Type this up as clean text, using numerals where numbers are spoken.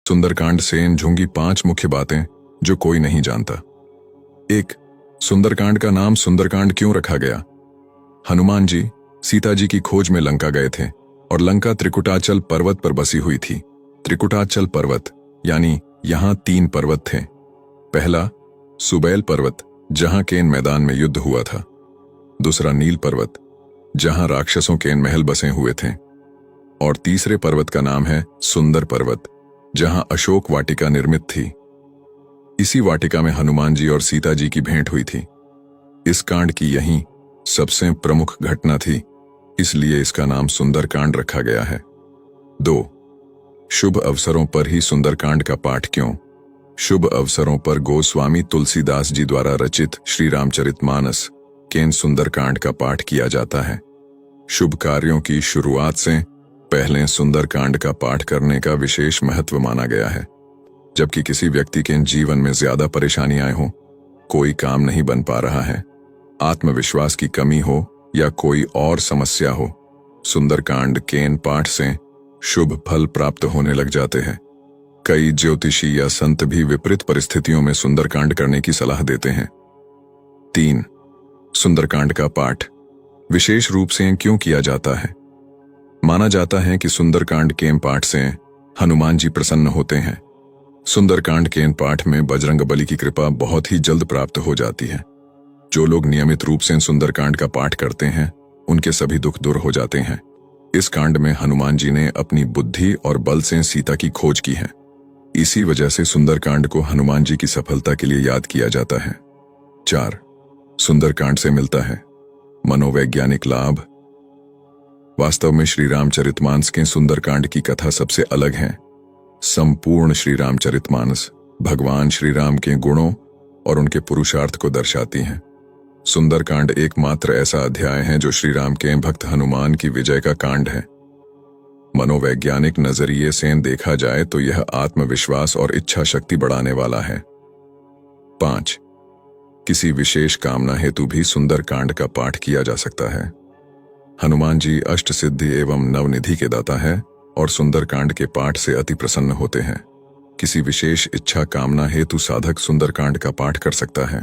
सुंदरकांड से इन झुंगी 5 मुख्य बातें जो कोई नहीं जानता। 1. सुंदरकांड का नाम सुंदरकांड क्यों रखा गया? हनुमान जी सीता जी की खोज में लंका गए थे और लंका त्रिकुटाचल पर्वत पर बसी हुई थी। त्रिकुटाचल पर्वत यानी यहां 3 पर्वत थे। पहला सुबैल पर्वत, जहां केन मैदान में युद्ध हुआ था। दूसरा नील पर्वत, जहां राक्षसों के महल बसे हुए थे। और तीसरे पर्वत का नाम है सुंदर पर्वत, जहां अशोक वाटिका निर्मित थी। इसी वाटिका में हनुमान जी और सीता जी की भेंट हुई थी। इस कांड की यही सबसे प्रमुख घटना थी, इसलिए इसका नाम सुंदरकांड रखा गया है। 2. शुभ अवसरों पर ही सुंदरकांड का पाठ क्यों? शुभ अवसरों पर गोस्वामी तुलसीदास जी द्वारा रचित श्री रामचरितमानस केन सुंदरकांड का पाठ किया जाता है। शुभ कार्यों की शुरुआत से पहले सुंदरकांड का पाठ करने का विशेष महत्व माना गया है। जबकि किसी व्यक्ति के जीवन में ज्यादा परेशानियां हो, कोई काम नहीं बन पा रहा है, आत्मविश्वास की कमी हो या कोई और समस्या हो, सुंदरकांड केन पाठ से शुभ फल प्राप्त होने लग जाते हैं। कई ज्योतिषी या संत भी विपरीत परिस्थितियों में सुंदरकांड करने की सलाह देते हैं। 3. सुंदरकांड का पाठ विशेष रूप से क्यों किया जाता है? माना जाता है कि सुंदरकांड केन पाठ से हनुमान जी प्रसन्न होते हैं। सुंदरकांड केन पाठ में बजरंग बली की कृपा बहुत ही जल्द प्राप्त हो जाती है। जो लोग नियमित रूप से सुंदरकांड का पाठ करते हैं, उनके सभी दुख दूर हो जाते हैं। इस कांड में हनुमान जी ने अपनी बुद्धि और बल से सीता की खोज की है। इसी वजह से सुंदरकांड को हनुमान जी की सफलता के लिए याद किया जाता है। 4. सुंदरकांड से मिलता है मनोवैज्ञानिक लाभ। वास्तव में श्री रामचरितमानस के सुंदरकांड की कथा सबसे अलग है। संपूर्ण श्री रामचरितमानस भगवान श्री राम के गुणों और उनके पुरुषार्थ को दर्शाती है। सुंदरकांड एकमात्र ऐसा अध्याय है जो श्री राम के भक्त हनुमान की विजय का कांड है। मनोवैज्ञानिक नजरिए से देखा जाए तो यह आत्मविश्वास और इच्छा शक्ति बढ़ाने वाला है। 5. किसी विशेष कामना हेतु भी सुंदरकांड का पाठ किया जा सकता है। हनुमान जी अष्ट सिद्धि एवं नवनिधि के दाता है और सुंदरकांड के पाठ से अति प्रसन्न होते हैं। किसी विशेष इच्छा कामना हेतु साधक सुंदरकांड का पाठ कर सकता है।